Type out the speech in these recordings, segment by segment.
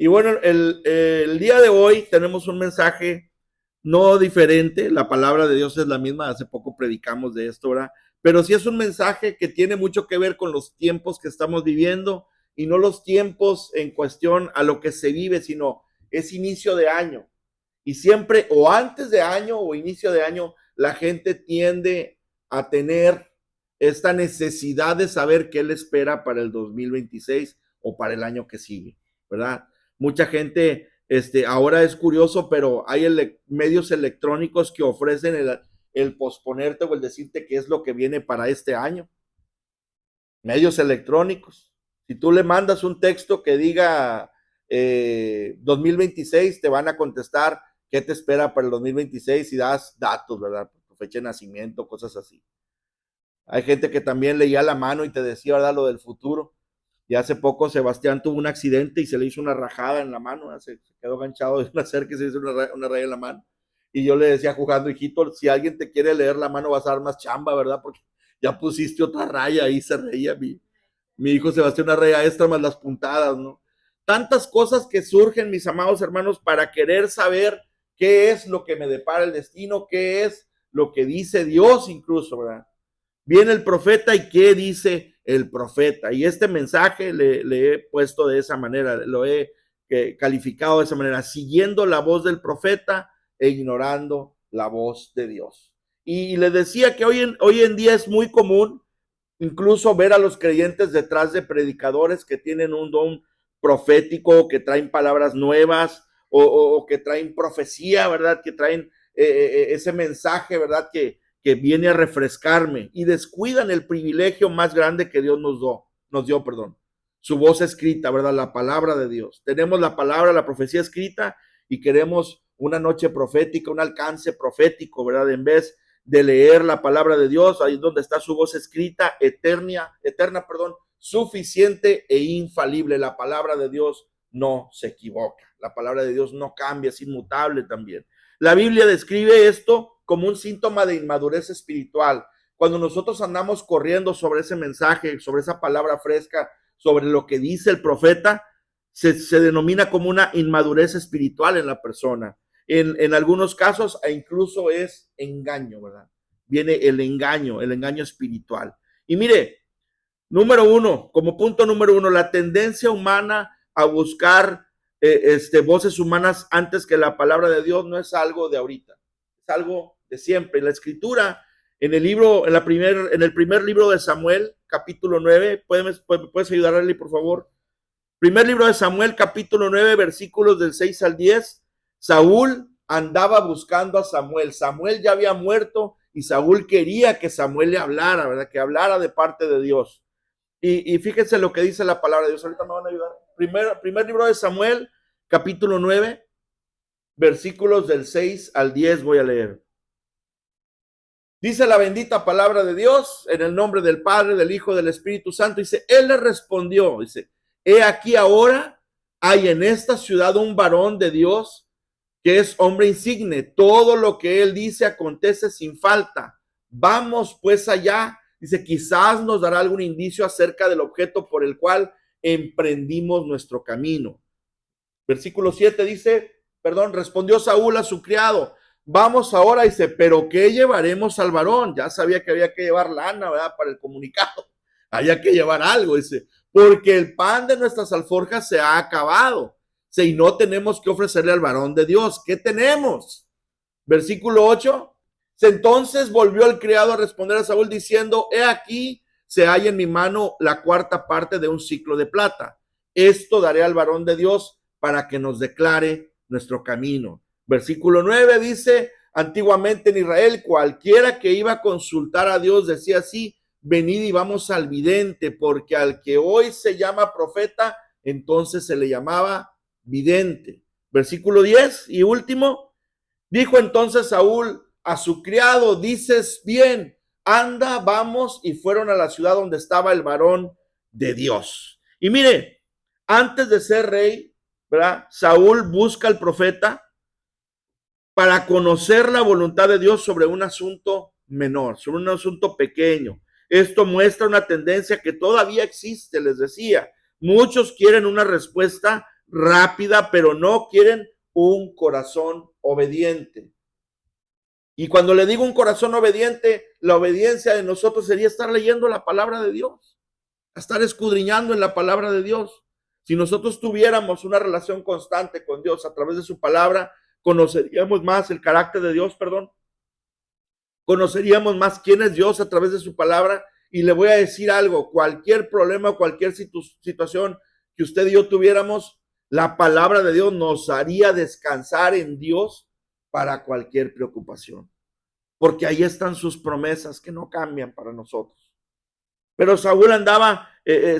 Y bueno, el día de hoy tenemos un mensaje no diferente, la palabra de Dios es la misma, hace poco predicamos de esto, ¿verdad? Pero sí es un mensaje que tiene mucho que ver con los tiempos que estamos viviendo y no los tiempos en cuestión a lo que se vive, sino es inicio de año. Y siempre o antes de año o inicio de año, la gente tiende a tener esta necesidad de saber qué le espera para el 2026 o para el año que sigue, ¿verdad? Mucha gente, ahora es curioso, pero hay medios electrónicos que ofrecen el posponerte o el decirte qué es lo que viene para este año. Medios electrónicos. Si tú le mandas un texto que diga 2026, te van a contestar qué te espera para el 2026 y das datos, ¿verdad? Tu fecha de nacimiento, cosas así. Hay gente que también leía la mano y te decía, ¿verdad? Lo del futuro. Y hace poco Sebastián tuvo un accidente y se le hizo una rajada en la mano, se quedó ganchado de una cerca y se hizo una raya en la mano. Y yo le decía jugando, hijito, si alguien te quiere leer la mano vas a dar más chamba, ¿verdad? Porque ya pusiste otra raya ahí, se reía mi hijo Sebastián, una raya extra más las puntadas, ¿no? Tantas cosas que surgen, mis amados hermanos, para querer saber qué es lo que me depara el destino, qué es lo que dice Dios incluso, ¿verdad? Viene el profeta y qué dice el profeta. Y este mensaje le he puesto de esa manera, lo he calificado de esa manera, siguiendo la voz del profeta e ignorando la voz de Dios. Y les decía que hoy en día es muy común incluso ver a los creyentes detrás de predicadores que tienen un don profético, que traen palabras nuevas o que traen profecía, ¿verdad? Que traen ese mensaje, ¿verdad? Que viene a refrescarme y descuidan el privilegio más grande que Dios nos dio, perdón, su voz escrita, ¿verdad? La palabra de Dios. Tenemos la palabra, la profecía escrita y queremos una noche profética, un alcance profético, ¿verdad? En vez de leer la palabra de Dios, ahí es donde está su voz escrita, eterna, suficiente e infalible. La palabra de Dios no se equivoca. La palabra de Dios no cambia, es inmutable también. La Biblia describe esto como un síntoma de inmadurez espiritual. Cuando nosotros andamos corriendo sobre ese mensaje, sobre esa palabra fresca, sobre lo que dice el profeta, se denomina como una inmadurez espiritual en la persona. En algunos casos incluso es engaño, ¿verdad? Viene el engaño espiritual. Y mire, número uno, como punto número uno, la tendencia humana a buscar voces humanas antes que la palabra de Dios no es algo de ahorita, es algo de siempre. La escritura en el libro, en el primer libro de Samuel, capítulo 9, ¿puedes ayudarle, por favor? Primer libro de Samuel, capítulo 9, versículos del 6 al 10. Saúl andaba buscando a Samuel. Samuel ya había muerto y Saúl quería que Samuel le hablara, ¿verdad? Que hablara de parte de Dios. Y fíjense lo que dice la palabra de Dios. Ahorita me van a ayudar. Primer libro de Samuel, capítulo 9, versículos del 6 al 10 voy a leer. Dice la bendita palabra de Dios en el nombre del Padre, del Hijo, del Espíritu Santo. Dice, él le respondió, dice, he aquí ahora hay en esta ciudad un varón de Dios que es hombre insigne. Todo lo que él dice acontece sin falta. Vamos pues allá. Dice, quizás nos dará algún indicio acerca del objeto por el cual emprendimos nuestro camino. Versículo 7 dice, respondió Saúl a su criado, vamos ahora, dice, pero ¿qué llevaremos al varón? Ya sabía que había que llevar lana, ¿verdad? Para el comunicado. Había que llevar algo, dice, porque el pan de nuestras alforjas se ha acabado. Dice, y no tenemos que ofrecerle al varón de Dios. ¿Qué tenemos? Versículo 8. Entonces volvió el criado a responder a Saúl diciendo, he aquí, se halla en mi mano la cuarta parte de un ciclo de plata. Esto daré al varón de Dios para que nos declare nuestro camino. Versículo 9 dice, antiguamente en Israel, cualquiera que iba a consultar a Dios decía así, venid y vamos al vidente, porque al que hoy se llama profeta, entonces se le llamaba vidente. Versículo 10 y último, dijo entonces Saúl a su criado, dices bien, anda, vamos, y fueron a la ciudad donde estaba el varón de Dios. Y mire, antes de ser rey, ¿verdad? Saúl busca al profeta para conocer la voluntad de Dios sobre un asunto menor, sobre un asunto pequeño. Esto muestra una tendencia que todavía existe, les decía. Muchos quieren una respuesta rápida, pero no quieren un corazón obediente. Y cuando le digo un corazón obediente, la obediencia de nosotros sería estar leyendo la palabra de Dios, estar escudriñando en la palabra de Dios. Si nosotros tuviéramos una relación constante con Dios a través de su palabra, conoceríamos más el carácter de Dios, conoceríamos más quién es Dios a través de su palabra. Y le voy a decir algo, cualquier problema, cualquier situación que usted y yo tuviéramos, la palabra de Dios nos haría descansar en Dios para cualquier preocupación, porque ahí están sus promesas que no cambian para nosotros. Pero Saúl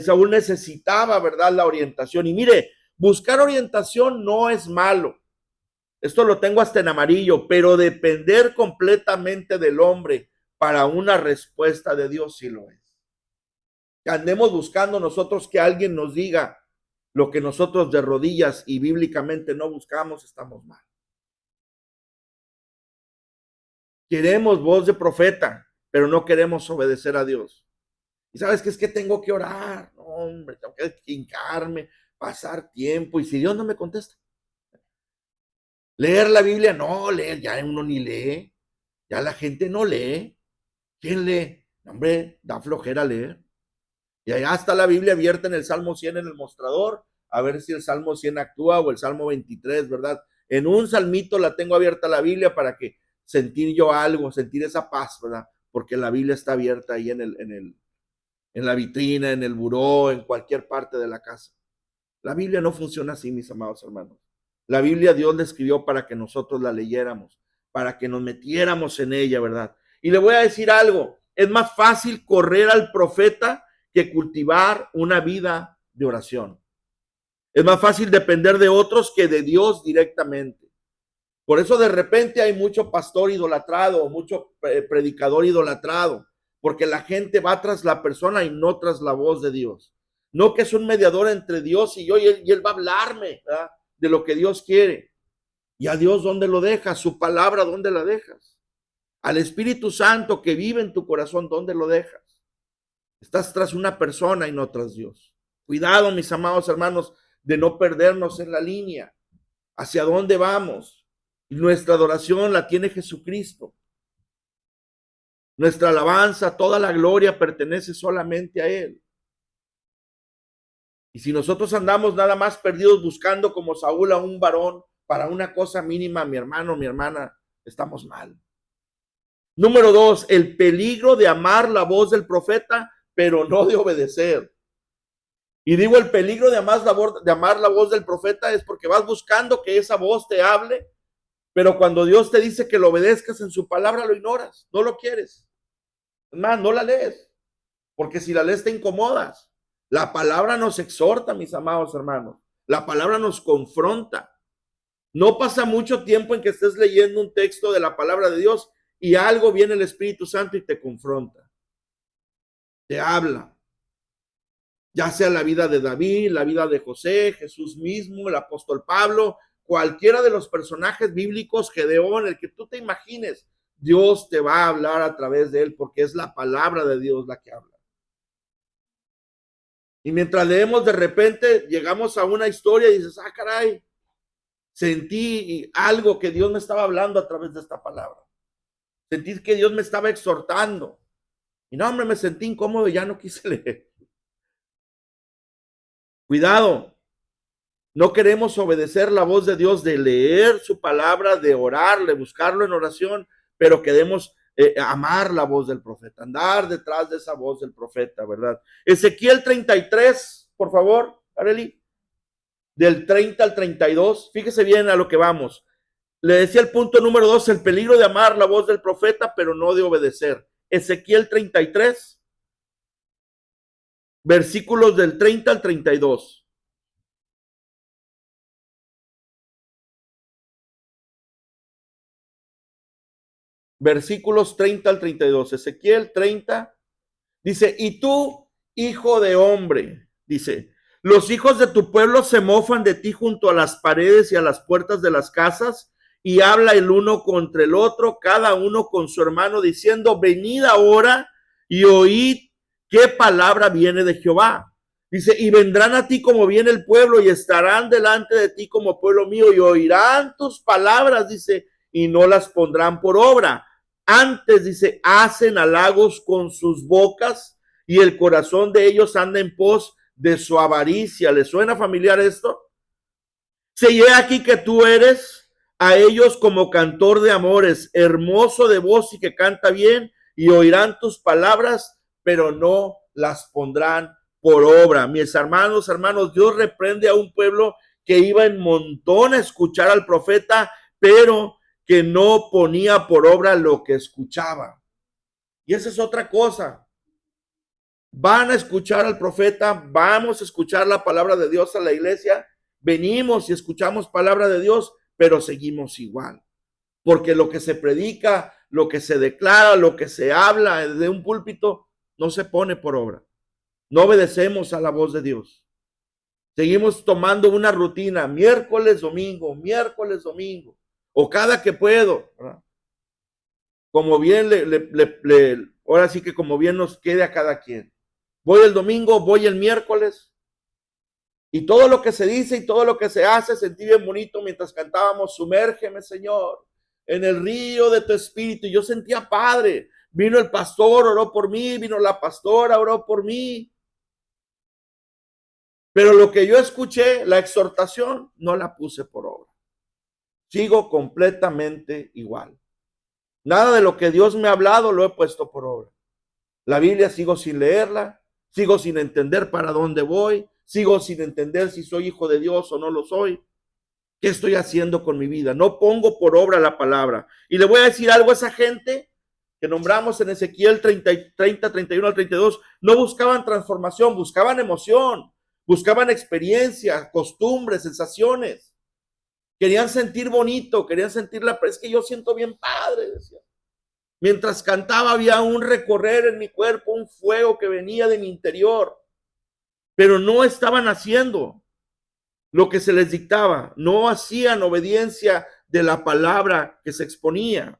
Saúl necesitaba, ¿verdad?, la orientación. Y mire, buscar orientación no es malo. Esto lo tengo hasta en amarillo, pero depender completamente del hombre para una respuesta de Dios sí lo es. Que andemos buscando nosotros que alguien nos diga lo que nosotros de rodillas y bíblicamente no buscamos, estamos mal. Queremos voz de profeta, pero no queremos obedecer a Dios. Y sabes que es que tengo que orar, no, hombre, tengo que hincarme, pasar tiempo, y si Dios no me contesta. Leer la Biblia, no, leer, ya uno ni lee, ya la gente no lee. ¿Quién lee? Hombre, da flojera leer. Y allá está la Biblia abierta en el Salmo 100 en el mostrador, a ver si el Salmo 100 actúa o el Salmo 23, ¿verdad? En un salmito la tengo abierta la Biblia para que sentir yo algo, sentir esa paz, ¿verdad? Porque la Biblia está abierta ahí en la vitrina, en el buró, en cualquier parte de la casa. La Biblia no funciona así, mis amados hermanos. La Biblia Dios la escribió para que nosotros la leyéramos, para que nos metiéramos en ella, ¿verdad? Y le voy a decir algo, es más fácil correr al profeta que cultivar una vida de oración. Es más fácil depender de otros que de Dios directamente. Por eso de repente hay mucho pastor idolatrado, mucho predicador idolatrado, porque la gente va tras la persona y no tras la voz de Dios. No que es un mediador entre Dios y yo, y él va a hablarme, ¿verdad?, de lo que Dios quiere. Y a Dios, ¿dónde lo dejas? Su palabra, ¿dónde la dejas? Al Espíritu Santo que vive en tu corazón, ¿dónde lo dejas? Estás tras una persona y no tras Dios. Cuidado, mis amados hermanos, de no perdernos en la línea. ¿Hacia dónde vamos? Nuestra adoración la tiene Jesucristo. Nuestra alabanza, toda la gloria pertenece solamente a Él. Y si nosotros andamos nada más perdidos buscando como Saúl a un varón para una cosa mínima, mi hermano, mi hermana, estamos mal. Número 2, el peligro de amar la voz del profeta, pero no de obedecer. Y digo el peligro de amar la voz del profeta es porque vas buscando que esa voz te hable, pero cuando Dios te dice que lo obedezcas en su palabra, lo ignoras, no lo quieres. Es más, no la lees, porque si la lees te incomodas. La palabra nos exhorta, mis amados hermanos. La palabra nos confronta. No pasa mucho tiempo en que estés leyendo un texto de la palabra de Dios y algo viene el Espíritu Santo y te confronta. Te habla. Ya sea la vida de David, la vida de José, Jesús mismo, el apóstol Pablo, cualquiera de los personajes bíblicos, Gedeón, el que tú te imagines, Dios te va a hablar a través de él porque es la palabra de Dios la que habla. Y mientras leemos, de repente llegamos a una historia y dices, ah, caray, sentí algo que Dios me estaba hablando a través de esta palabra. Sentí que Dios me estaba exhortando. Y no, hombre, me sentí incómodo y ya no quise leer. Cuidado, no queremos obedecer la voz de Dios, de leer su palabra, de orar, de buscarlo en oración, pero queremos amar la voz del profeta, andar detrás de esa voz del profeta, ¿verdad? Ezequiel 33, por favor, Arely, del 30 al 32, fíjese bien a lo que vamos. Le decía el punto número 2, el peligro de amar la voz del profeta, pero no de obedecer. Ezequiel 33, versículos del 30 al 32. Versículos 30 al 32. Ezequiel 30 dice, y tú, hijo de hombre, dice, los hijos de tu pueblo se mofan de ti junto a las paredes y a las puertas de las casas, y habla el uno contra el otro, cada uno con su hermano, diciendo, venid ahora y oíd qué palabra viene de Jehová. Dice, y vendrán a ti como viene el pueblo y estarán delante de ti como pueblo mío y oirán tus palabras, dice, y no las pondrán por obra. Antes, dice, hacen halagos con sus bocas y el corazón de ellos anda en pos de su avaricia. ¿Les suena familiar esto? Se llega aquí que tú eres a ellos como cantor de amores, hermoso de voz y que canta bien, y oirán tus palabras, pero no las pondrán por obra. Mis hermanos, Dios reprende a un pueblo que iba en montón a escuchar al profeta, pero que no ponía por obra lo que escuchaba. Y esa es otra cosa. Van a escuchar al profeta, vamos a escuchar la palabra de Dios a la iglesia, venimos y escuchamos palabra de Dios, pero seguimos igual. Porque lo que se predica, lo que se declara, lo que se habla desde un púlpito, no se pone por obra. No obedecemos a la voz de Dios. Seguimos tomando una rutina, miércoles, domingo, o cada que puedo, ¿verdad? Como bien ahora sí que como bien nos quede a cada quien. Voy el domingo, voy el miércoles, y todo lo que se dice y todo lo que se hace, sentí bien bonito mientras cantábamos, sumérgeme, Señor, en el río de tu espíritu. Y yo sentía padre. Vino el pastor, oró por mí, vino la pastora, oró por mí. Pero lo que yo escuché, la exhortación, no la puse por obra. Sigo completamente igual. Nada de lo que Dios me ha hablado lo he puesto por obra. La Biblia sigo sin leerla, sigo sin entender para dónde voy, sigo sin entender si soy hijo de Dios o no lo soy. ¿Qué estoy haciendo con mi vida? No pongo por obra la palabra. Y le voy a decir algo a esa gente que nombramos en Ezequiel 30, 31 al 32, no buscaban transformación, buscaban emoción, buscaban experiencia, costumbres, sensaciones. Querían sentir bonito, querían sentir es que yo siento bien padre, decía. Mientras cantaba había un recorrer en mi cuerpo, un fuego que venía de mi interior, pero no estaban haciendo lo que se les dictaba, no hacían obediencia de la palabra que se exponía.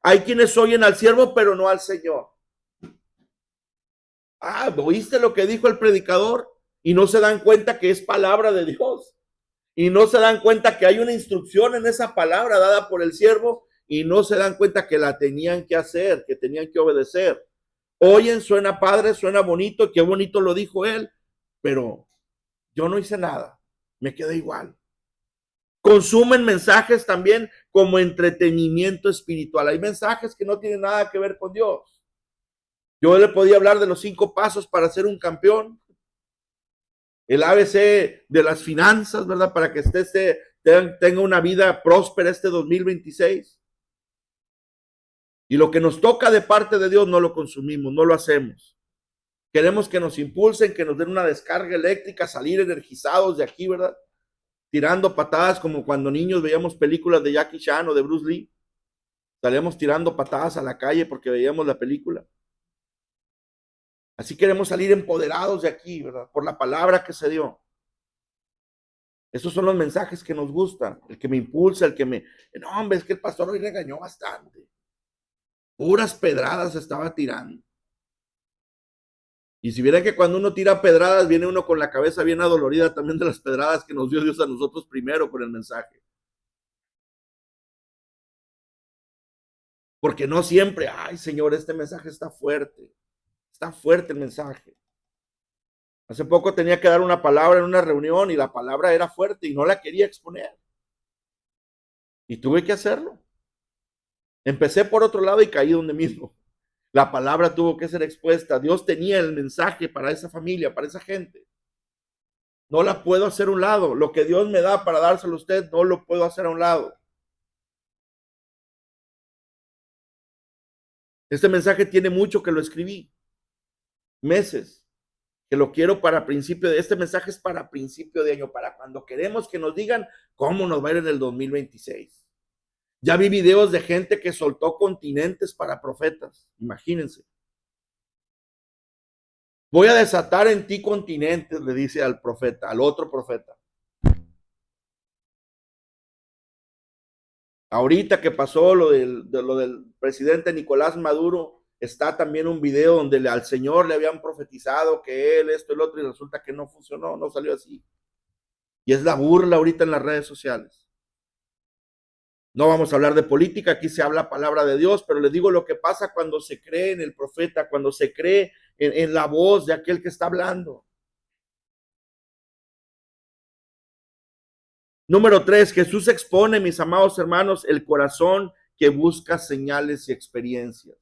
Hay quienes oyen al siervo, pero no al Señor. ¿Oíste lo que dijo el predicador? Y no se dan cuenta que es palabra de Dios. Y no se dan cuenta que hay una instrucción en esa palabra dada por el siervo y no se dan cuenta que la tenían que hacer, que tenían que obedecer. Oyen, suena padre, suena bonito, qué bonito lo dijo él, pero yo no hice nada, me quedé igual. Consumen mensajes también como entretenimiento espiritual. Hay mensajes que no tienen nada que ver con Dios. Yo le podía hablar de los 5 pasos para ser un campeón, el ABC de las finanzas, ¿verdad? Para que usted tenga una vida próspera este 2026. Y lo que nos toca de parte de Dios no lo consumimos, no lo hacemos. Queremos que nos impulsen, que nos den una descarga eléctrica, salir energizados de aquí, ¿verdad? Tirando patadas como cuando niños veíamos películas de Jackie Chan o de Bruce Lee. Salíamos tirando patadas a la calle porque veíamos la película. Así queremos salir empoderados de aquí, ¿verdad? Por la palabra que se dio. Esos son los mensajes que nos gustan, el que me impulsa, el que me... No, hombre, es que el pastor hoy regañó bastante. Puras pedradas estaba tirando. Y si vieran que cuando uno tira pedradas, viene uno con la cabeza bien adolorida también de las pedradas que nos dio Dios a nosotros primero con el mensaje. Porque no siempre, ay Señor, este mensaje está fuerte el mensaje. Hace poco tenía que dar una palabra en una reunión y la palabra era fuerte y no la quería exponer. Y tuve que hacerlo. Empecé por otro lado y caí donde mismo. La palabra tuvo que ser expuesta. Dios tenía el mensaje para esa familia, para esa gente. No la puedo hacer a un lado. Lo que Dios me da para dárselo a usted, no lo puedo hacer a un lado. Este mensaje tiene mucho que lo escribí. Meses. Que lo quiero para principio de... Este mensaje es para principio de año, para cuando queremos que nos digan cómo nos va a ir en el 2026. Ya vi videos de gente que soltó continentes para profetas. Imagínense. Voy a desatar en ti continentes, le dice al profeta, al otro profeta. Ahorita que pasó lo del presidente Nicolás Maduro está también un video donde al Señor le habían profetizado que él, esto, el otro, y resulta que no funcionó, no salió así. Y es la burla ahorita en las redes sociales. No vamos a hablar de política, aquí se habla palabra de Dios, pero les digo lo que pasa cuando se cree en el profeta, cuando se cree en la voz de aquel que está hablando. Número 3, Jesús expone, mis amados hermanos, el corazón que busca señales y experiencias.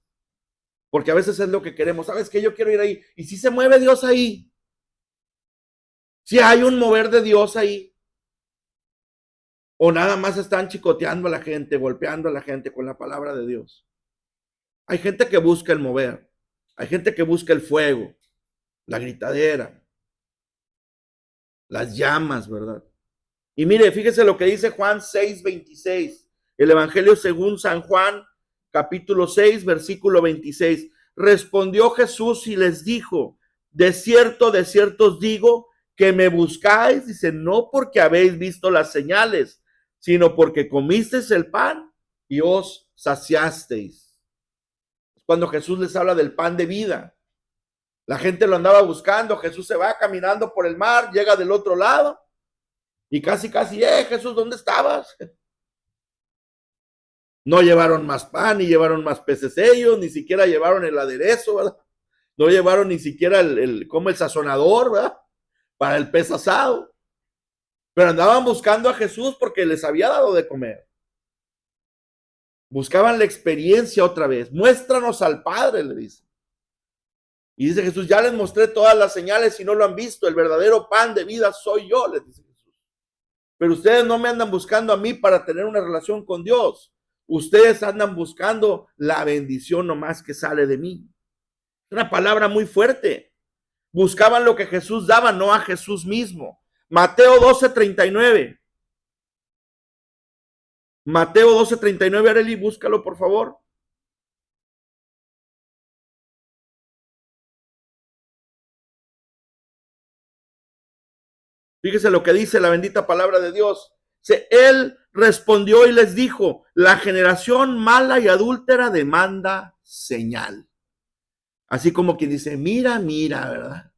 Porque a veces es lo que queremos. ¿Sabes qué? Yo quiero ir ahí. ¿Y si se mueve Dios ahí? Si hay un mover de Dios ahí. O nada más están chicoteando a la gente, golpeando a la gente con la palabra de Dios. Hay gente que busca el mover. Hay gente que busca el fuego, la gritadera, las llamas, ¿verdad? Y mire, fíjese lo que dice Juan 6:26. El Evangelio según San Juan, capítulo 6, versículo 26. Respondió Jesús y les dijo, de cierto os digo, que me buscáis, dice, no porque habéis visto las señales, sino porque comisteis el pan y os saciasteis. Cuando Jesús les habla del pan de vida, la gente lo andaba buscando, Jesús se va caminando por el mar, llega del otro lado y casi, Jesús, ¿dónde estabas? No llevaron más pan, ni llevaron más peces ellos, ni siquiera llevaron el aderezo, ¿verdad? No llevaron ni siquiera como el sazonador, ¿verdad? Para el pez asado. Pero andaban buscando a Jesús porque les había dado de comer. Buscaban la experiencia otra vez. Muéstranos al Padre, le dice. Y dice Jesús, ya les mostré todas las señales y no lo han visto. El verdadero pan de vida soy yo, les dice Jesús. Pero ustedes no me andan buscando a mí para tener una relación con Dios. Ustedes andan buscando la bendición nomás que sale de mí. Es una palabra muy fuerte. Buscaban lo que Jesús daba, no a Jesús mismo. Mateo 12:39. Mateo 12:39, Arely, búscalo por favor. Fíjese lo que dice la bendita palabra de Dios. Él respondió y les dijo, la generación mala y adúltera demanda señal. Así como quien dice, mira, ¿verdad?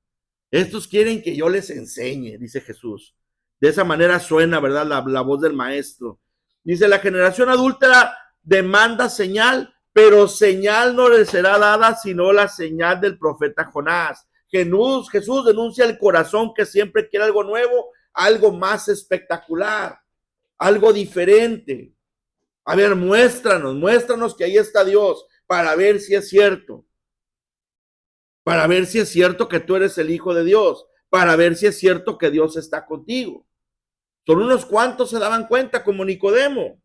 Estos quieren que yo les enseñe, dice Jesús. De esa manera suena, ¿verdad? La voz del maestro. Dice, la generación adúltera demanda señal, pero señal no le será dada sino la señal del profeta Jonás. Jesús denuncia el corazón que siempre quiere algo nuevo, algo más espectacular, algo diferente. A ver, muéstranos que ahí está Dios para ver si es cierto. Para ver si es cierto que tú eres el Hijo de Dios, para ver si es cierto que Dios está contigo. Solo unos cuantos se daban cuenta, como Nicodemo.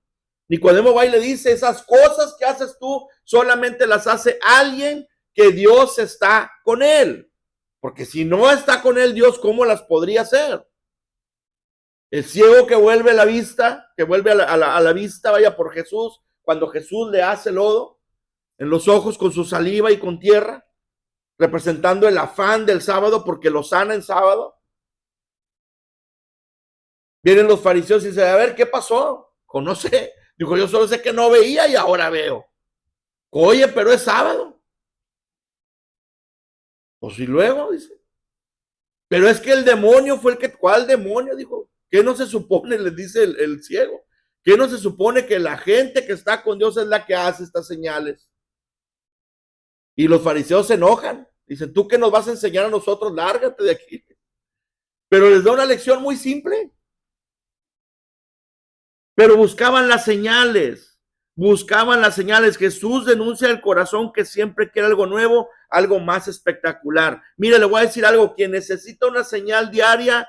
Nicodemo va y le dice, esas cosas que haces tú solamente las hace alguien que Dios está con él. Porque si no está con él Dios, ¿cómo las podría hacer? El ciego que vuelve a la vista, que vuelve a la vista, vaya por Jesús, cuando Jesús le hace lodo en los ojos con su saliva y con tierra, representando el afán del sábado porque lo sana en sábado. Vienen los fariseos y dicen, a ver, ¿qué pasó? No sé. Dijo, yo solo sé que no veía y ahora veo. Oye, pero es sábado. Pues y luego, dice. Pero es que el demonio fue el que, ¿cuál demonio? Dijo, ¿qué no se supone? Les dice el ciego. ¿Qué no se supone que la gente que está con Dios es la que hace estas señales? Y los fariseos se enojan. Dicen, ¿tú qué nos vas a enseñar a nosotros? Lárgate de aquí. Pero les da una lección muy simple. Pero buscaban las señales. Jesús denuncia el corazón que siempre quiere algo nuevo, algo más espectacular. Mire, le voy a decir algo, quien necesita una señal diaria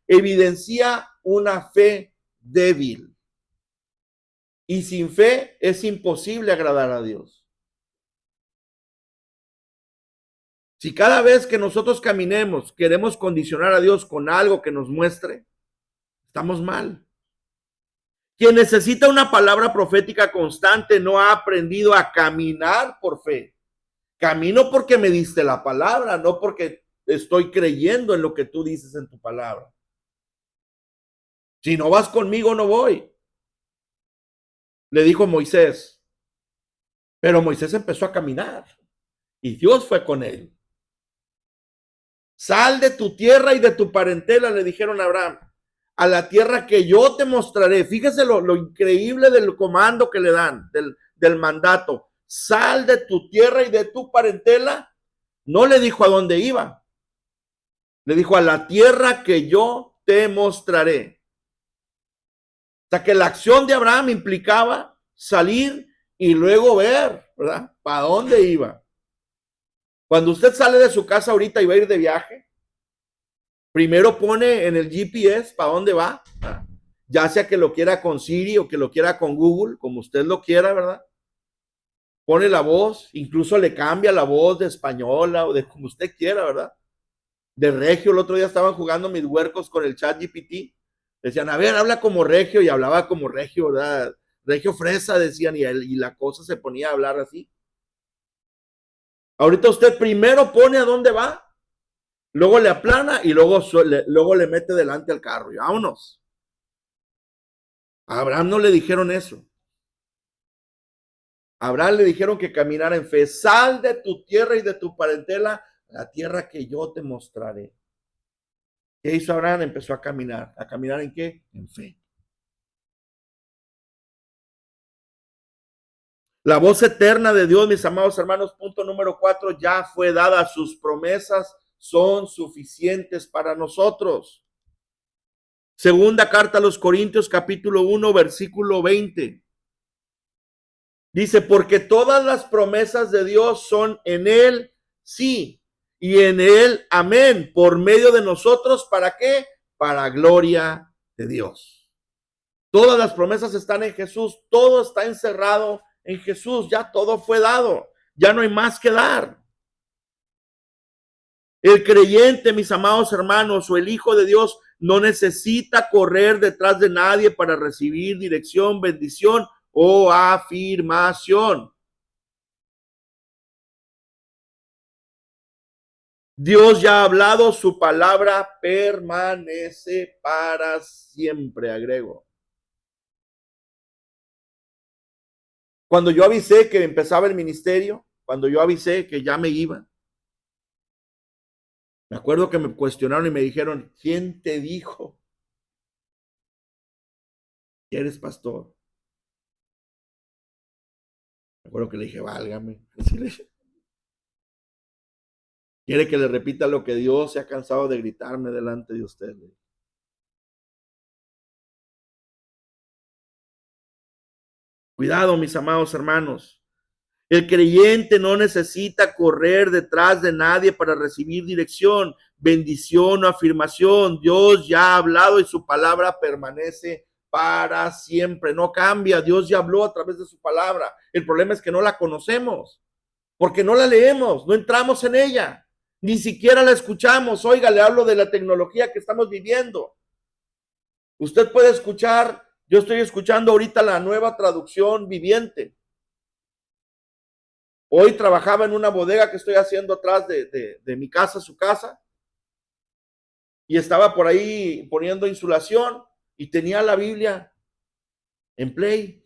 evidencia una fe débil. Y sin fe es imposible agradar a Dios. Si cada vez que nosotros caminemos queremos condicionar a Dios con algo que nos muestre, estamos mal. Quien necesita una palabra profética constante no ha aprendido a caminar por fe. Camino porque me diste la palabra, no porque estoy creyendo en lo que tú dices en tu palabra. Si no vas conmigo, no voy. Le dijo Moisés, Pero Moisés empezó a caminar y Dios fue con él. Sal de tu tierra y de tu parentela, le dijeron a Abraham, a la tierra que yo te mostraré. Fíjese lo increíble del comando que le dan, del mandato. Sal de tu tierra y de tu parentela. No le dijo a dónde iba. Le dijo a la tierra que yo te mostraré. O sea que la acción de Abraham implicaba salir y luego ver, ¿verdad? ¿Para dónde iba? Cuando usted sale de su casa ahorita y va a ir de viaje, primero pone en el GPS para dónde va, ya sea que lo quiera con Siri o que lo quiera con Google, como usted lo quiera, ¿verdad? Pone la voz, incluso le cambia la voz de española o de como usted quiera, ¿verdad? De regio, el otro día estaban jugando mis huercos con el chat GPT, decían, a ver, habla como regio, y hablaba como regio, ¿verdad? Regio fresa, decían, y la cosa se ponía a hablar así. Ahorita usted primero pone a dónde va, luego le aplana y luego le mete delante al carro. Y vámonos. A Abraham no le dijeron eso. A Abraham le dijeron que caminara en fe. Sal de tu tierra y de tu parentela, la tierra que yo te mostraré. ¿Qué hizo Abraham? Empezó a caminar. ¿A caminar en qué? En fe. La voz eterna de Dios, mis amados hermanos, punto número 4, ya fue dada. Sus promesas son suficientes para nosotros. Segunda carta a los Corintios, capítulo 1, versículo 20. Dice, porque todas las promesas de Dios son en Él, sí, y en Él, amén, por medio de nosotros, ¿para qué? Para gloria de Dios. Todas las promesas están en Jesús, todo está encerrado en Jesús, ya todo fue dado, ya no hay más que dar. El creyente, mis amados hermanos, o el Hijo de Dios, no necesita correr detrás de nadie para recibir dirección, bendición o afirmación. Dios ya ha hablado, su palabra permanece para siempre, agrego. Cuando yo avisé que empezaba el ministerio, cuando yo avisé que ya me iba, me acuerdo que me cuestionaron y me dijeron, ¿quién te dijo que eres pastor? Me acuerdo que le dije, válgame. Así le dije. Quiere que le repita lo que Dios se ha cansado de gritarme delante de usted. Cuidado, mis amados hermanos. El creyente no necesita correr detrás de nadie para recibir dirección, bendición o afirmación. Dios ya ha hablado y su palabra permanece para siempre. No cambia. Dios ya habló a través de su palabra. El problema es que no la conocemos porque no la leemos, no entramos en ella, ni siquiera la escuchamos. Oiga, le hablo de la tecnología que estamos viviendo. Usted puede escuchar, yo estoy escuchando ahorita la nueva traducción viviente. Hoy trabajaba en una bodega que estoy haciendo atrás de mi casa, su casa, y estaba por ahí poniendo insulación y tenía la Biblia en play.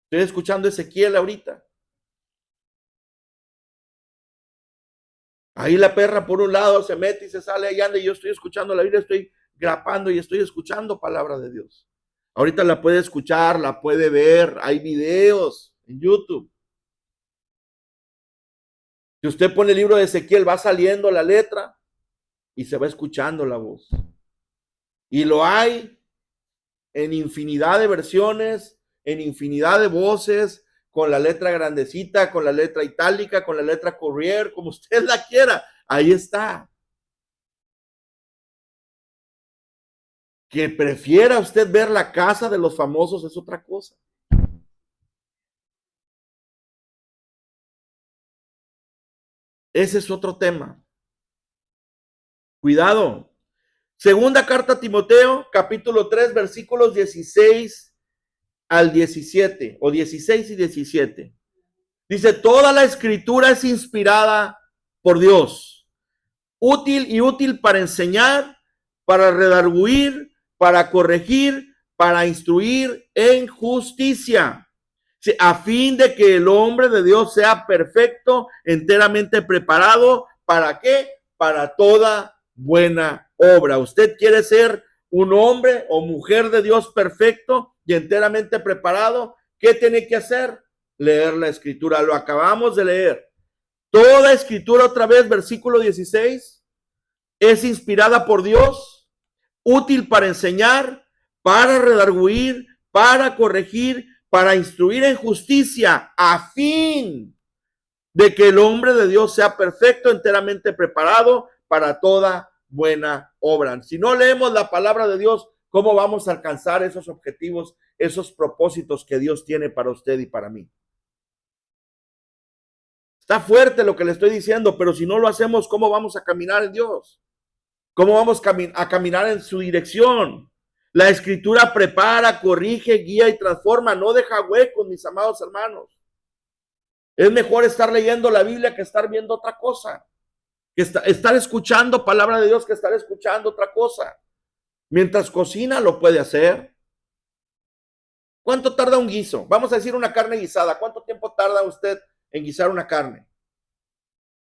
Estoy escuchando Ezequiel ahorita. Ahí la perra por un lado se mete y se sale, ahí anda, y yo estoy escuchando la Biblia, estoy grapando y estoy escuchando palabra de Dios. Ahorita la puede escuchar, la puede ver, hay videos en YouTube. Si usted pone el libro de Ezequiel, va saliendo la letra y se va escuchando la voz. Y lo hay en infinidad de versiones, en infinidad de voces, con la letra grandecita, con la letra itálica, con la letra Courier, como usted la quiera. Ahí está. Que prefiera usted ver la casa de los famosos es otra cosa. Ese es otro tema. Cuidado. Segunda carta a Timoteo, capítulo 3, versículos 16 al 17, o 16 y 17. Dice, toda la escritura es inspirada por Dios, útil para enseñar, para redarguir, para corregir, para instruir en justicia, Sí, a fin de que el hombre de Dios sea perfecto, enteramente preparado. ¿Para qué? Para toda buena obra. ¿Usted quiere ser un hombre o mujer de Dios perfecto y enteramente preparado? ¿Qué tiene que hacer? Leer la escritura. Lo acabamos de leer. Toda escritura, otra vez, versículo 16, es inspirada por Dios, útil para enseñar, para redarguir, para corregir, para instruir en justicia, a fin de que el hombre de Dios sea perfecto, enteramente preparado para toda buena obra. Si no leemos la palabra de Dios, ¿cómo vamos a alcanzar esos objetivos, esos propósitos que Dios tiene para usted y para mí? Está fuerte lo que le estoy diciendo, pero si no lo hacemos, ¿cómo vamos a caminar en Dios? ¿Cómo vamos a caminar en su dirección? La escritura prepara, corrige, guía y transforma, no deja huecos, mis amados hermanos. Es mejor estar leyendo la Biblia que estar viendo otra cosa, que estar escuchando palabra de Dios que estar escuchando otra cosa. Mientras cocina lo puede hacer. ¿Cuánto tarda un guiso? Vamos a decir una carne guisada. ¿Cuánto tiempo tarda usted en guisar una carne?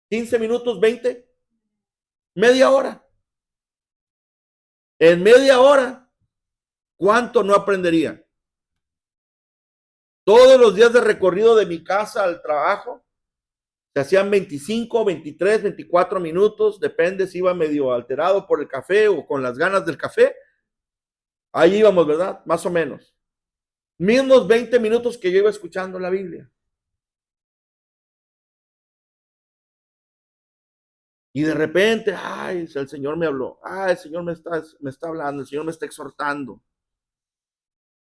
¿15 minutos? ¿20? ¿Media hora? En media hora, ¿cuánto no aprendería? Todos los días de recorrido de mi casa al trabajo, se hacían 25, 23, 24 minutos, depende si iba medio alterado por el café o con las ganas del café. Ahí íbamos, ¿verdad? Más o menos. Mismos 20 minutos que yo iba escuchando la Biblia. Y de repente, ay, el Señor me habló. Ay, el Señor me está hablando, el Señor me está exhortando.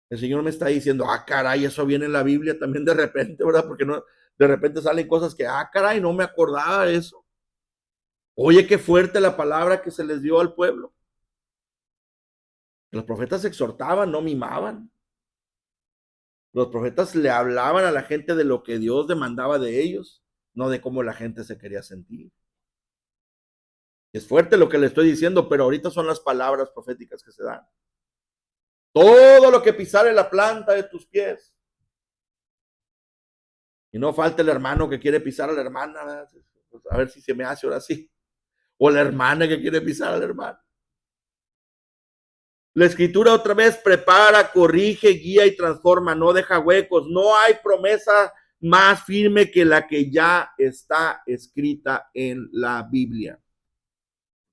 El Señor me está diciendo, ah, caray, eso viene en la Biblia también de repente, ¿verdad? Porque no, de repente salen cosas que, ah, caray, no me acordaba de eso. Oye, qué fuerte la palabra que se les dio al pueblo. Los profetas exhortaban, no mimaban. Los profetas le hablaban a la gente de lo que Dios demandaba de ellos, no de cómo la gente se quería sentir. Es fuerte lo que le estoy diciendo, pero ahorita son las palabras proféticas que se dan. Todo lo que pisare la planta de tus pies. Y no falta el hermano que quiere pisar a la hermana, ¿verdad? A ver si se me hace ahora sí. O la hermana que quiere pisar al hermano. La escritura otra vez prepara, corrige, guía y transforma, no deja huecos. No hay promesa más firme que la que ya está escrita en la Biblia.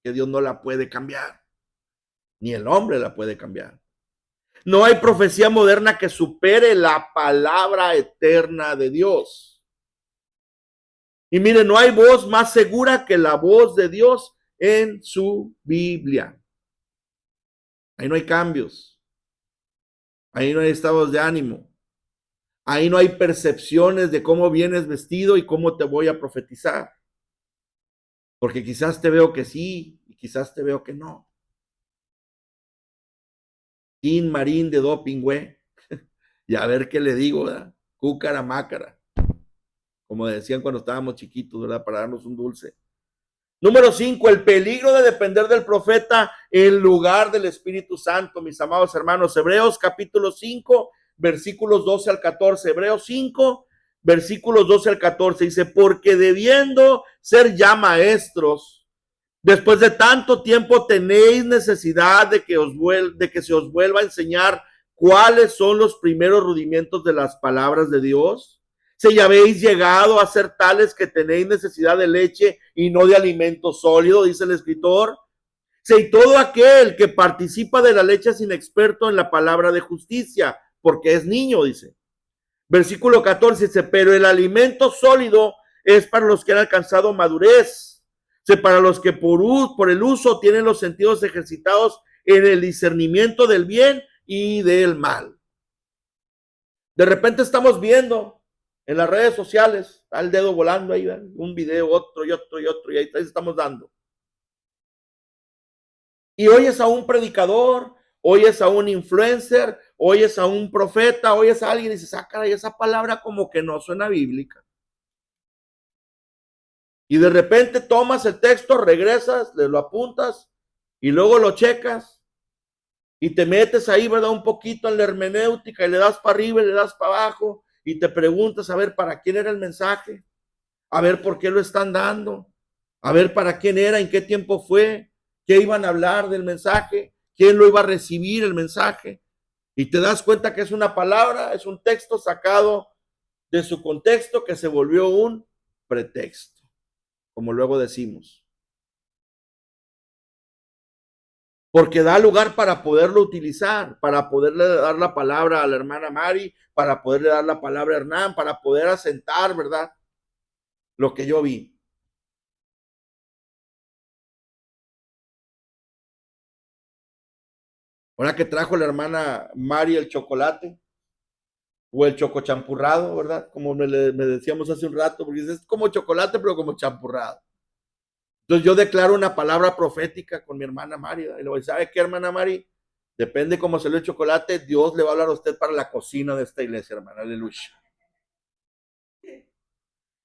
Que Dios no la puede cambiar, ni el hombre la puede cambiar. No hay profecía moderna que supere la palabra eterna de Dios. Y mire, no hay voz más segura que la voz de Dios en su Biblia. Ahí no hay cambios. Ahí no hay estados de ánimo. Ahí no hay percepciones de cómo vienes vestido y cómo te voy a profetizar. Porque quizás te veo que sí y quizás te veo que no. Tin Marín de doping, güey. Y a ver qué le digo, ¿verdad? Cúcara mácara. Como decían cuando estábamos chiquitos, ¿verdad? Para darnos un dulce. Número 5, el peligro de depender del profeta en lugar del Espíritu Santo, mis amados hermanos. Hebreos capítulo 5, versículos 12 al 14. Hebreos 5, versículos 12 al 14. Dice, porque debiendo ser ya maestros, después de tanto tiempo tenéis necesidad de que se os vuelva a enseñar cuáles son los primeros rudimentos de las palabras de Dios. Si ya habéis llegado a ser tales que tenéis necesidad de leche y no de alimento sólido, dice el escritor. Si todo aquel que participa de la leche es inexperto en la palabra de justicia, porque es niño, dice. Versículo 14 dice, pero el alimento sólido es para los que han alcanzado madurez, para los que por el uso tienen los sentidos ejercitados en el discernimiento del bien y del mal. De repente estamos viendo en las redes sociales, está el dedo volando ahí, ¿verdad? Un video, otro y otro y otro, y ahí estamos dando. Y oyes a un predicador, oyes a un influencer, oyes a un profeta, oyes a alguien y dices, ah, caray, esa palabra como que no suena bíblica. Y de repente tomas el texto, regresas, le lo apuntas y luego lo checas y te metes ahí, ¿verdad? Un poquito en la hermenéutica y le das para arriba y le das para abajo y te preguntas, a ver, ¿para quién era el mensaje? A ver, ¿por qué lo están dando? A ver, ¿para quién era? ¿En qué tiempo fue? ¿Qué iban a hablar del mensaje? ¿Quién lo iba a recibir el mensaje? Y te das cuenta que es una palabra, es un texto sacado de su contexto que se volvió un pretexto, como luego decimos. Porque da lugar para poderlo utilizar, para poderle dar la palabra a la hermana Mari, para poderle dar la palabra a Hernán, para poder asentar, ¿verdad? Lo que yo vi. Ahora que trajo la hermana Mari el chocolate o el chocochampurrado, ¿verdad? Como me decíamos hace un rato, porque es como chocolate, pero como champurrado. Entonces yo declaro una palabra profética con mi hermana Mari. Y le voy, ¿sabe qué, hermana Mari? Depende cómo se le el chocolate, Dios le va a hablar a usted para la cocina de esta iglesia, hermana. Aleluya.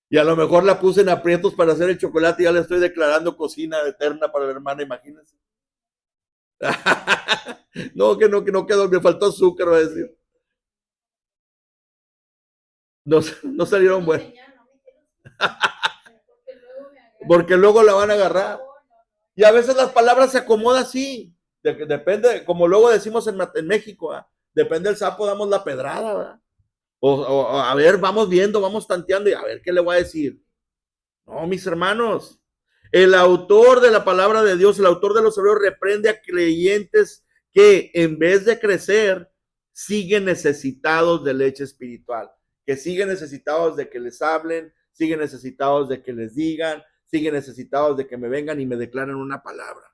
Y a lo mejor la puse en aprietos para hacer el chocolate y ya le estoy declarando cocina eterna para la hermana, imagínense. No, que no quedó, me faltó azúcar, va a decir. No, no salieron buenos. Porque luego la van a agarrar. Y a veces las palabras se acomodan así. Depende, como luego decimos en México, ¿eh? Depende del sapo, damos la pedrada, ¿verdad? O a ver, vamos viendo, vamos tanteando y a ver qué le voy a decir. No, mis hermanos, el autor de la palabra de Dios, el autor de los Hebreos, reprende a creyentes que en vez de crecer, siguen necesitados de leche espiritual, que siguen necesitados de que les hablen, siguen necesitados de que les digan, siguen necesitados de que me vengan y me declaren una palabra.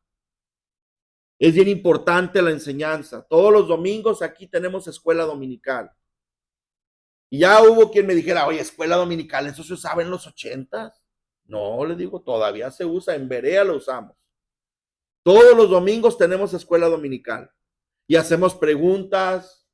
Es bien importante la enseñanza. Todos los domingos aquí tenemos escuela dominical. Y ya hubo quien me dijera, oye, escuela dominical, ¿eso se usaba en los 80s? No, le digo, todavía se usa, en Berea lo usamos. Todos los domingos tenemos escuela dominical y hacemos preguntas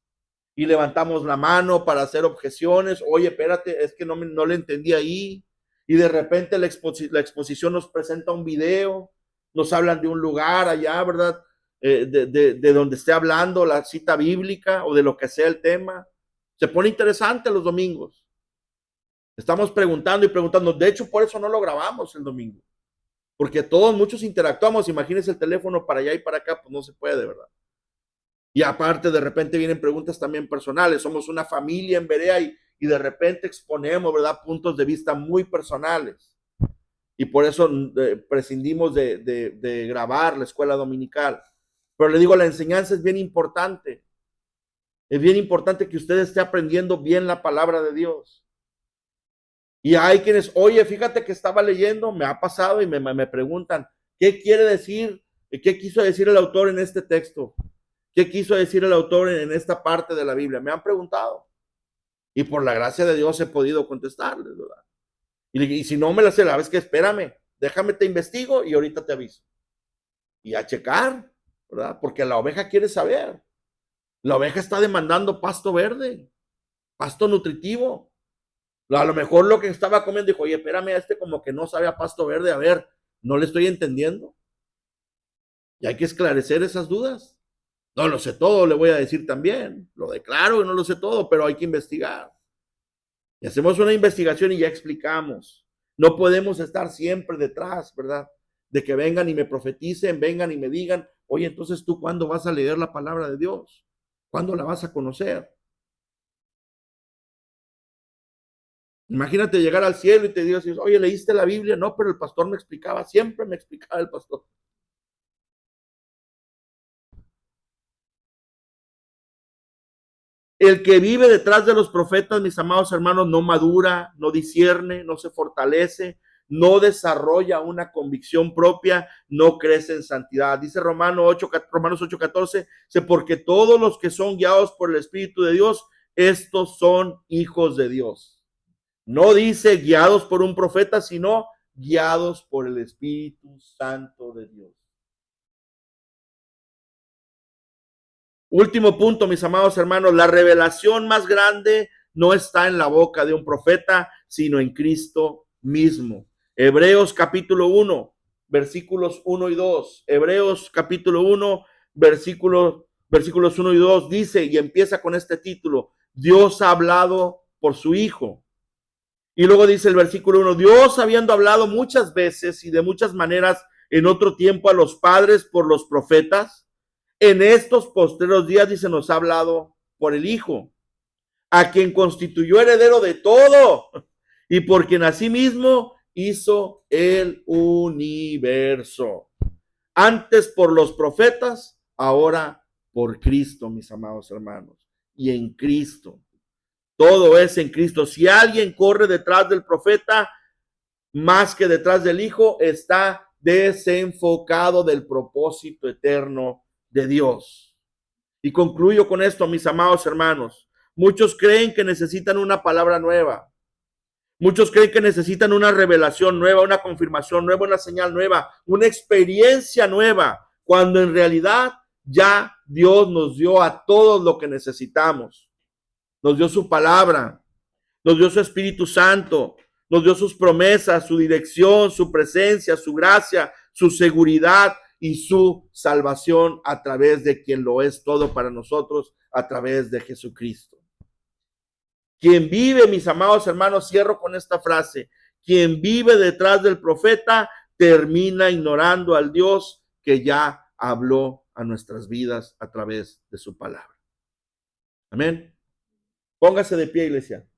y levantamos la mano para hacer objeciones. Oye, espérate, es que no le entendí ahí. Y de repente la exposición nos presenta un video, nos hablan de un lugar allá, ¿verdad? De donde esté hablando la cita bíblica o de lo que sea el tema. Se pone interesante los domingos. Estamos preguntando y preguntando. De hecho, por eso no lo grabamos el domingo. Porque todos, muchos interactuamos. Imagínense el teléfono para allá y para acá, pues no se puede, ¿verdad? Y aparte, de repente vienen preguntas también personales. Somos una familia en Berea y de repente exponemos, ¿verdad? Puntos de vista muy personales. Y por eso prescindimos de grabar la escuela dominical. Pero le digo, la enseñanza es bien importante. Es bien importante que usted esté aprendiendo bien la palabra de Dios. Y hay quienes, oye, fíjate que estaba leyendo, me ha pasado y me preguntan, ¿qué quiere decir? ¿Qué quiso decir el autor en este texto? ¿Qué quiso decir el autor en esta parte de la Biblia? Me han preguntado. Y por la gracia de Dios he podido contestarles, ¿verdad? Y si no me la sé, la vez que espérame, déjame te investigo y ahorita te aviso. Y a checar, ¿verdad? Porque la oveja quiere saber. La oveja está demandando pasto verde, pasto nutritivo. A lo mejor lo que estaba comiendo dijo, oye, espérame, como que no sabe a pasto verde, a ver, no le estoy entendiendo. Y hay que esclarecer esas dudas. No lo sé todo, le voy a decir también. Lo declaro que no lo sé todo, pero hay que investigar. Y hacemos una investigación y ya explicamos. No podemos estar siempre detrás, ¿verdad? De que vengan y me profeticen, vengan y me digan, oye, entonces tú, ¿cuándo vas a leer la palabra de Dios? ¿Cuándo la vas a conocer? Imagínate llegar al cielo y te digas, oye, ¿leíste la Biblia? No, pero el pastor me explicaba, siempre me explicaba el pastor. El que vive detrás de los profetas, mis amados hermanos, no madura, no discierne, no se fortalece, no desarrolla una convicción propia, no crece en santidad. Dice Romanos 8:14, porque todos los que son guiados por el Espíritu de Dios, estos son hijos de Dios. No dice guiados por un profeta, sino guiados por el Espíritu Santo de Dios. Último punto, mis amados hermanos, la revelación más grande no está en la boca de un profeta, sino en Cristo mismo. Hebreos capítulo 1, versículos 1 y 2. Hebreos capítulo 1, versículos 1 y 2 dice, y empieza con este título, Dios ha hablado por su Hijo. Y luego dice el versículo 1, Dios habiendo hablado muchas veces y de muchas maneras en otro tiempo a los padres por los profetas, en estos postreros días, dice, nos ha hablado por el Hijo, a quien constituyó heredero de todo y por quien asimismo hizo el universo. Antes por los profetas, ahora por Cristo, mis amados hermanos. Y en Cristo. Todo es en Cristo. Si alguien corre detrás del profeta más que detrás del Hijo, está desenfocado del propósito eterno de Dios. Y concluyo con esto, mis amados hermanos. Muchos creen que necesitan una palabra nueva. Muchos creen que necesitan una revelación nueva, una confirmación nueva, una señal nueva, una experiencia nueva, cuando en realidad ya Dios nos dio a todos lo que necesitamos. Nos dio su palabra, nos dio su Espíritu Santo, nos dio sus promesas, su dirección, su presencia, su gracia, su seguridad y su salvación a través de quien lo es todo para nosotros, a través de Jesucristo. Quien vive, mis amados hermanos, cierro con esta frase, quien vive detrás del profeta termina ignorando al Dios que ya habló a nuestras vidas a través de su palabra. Amén. Póngase de pie, iglesia.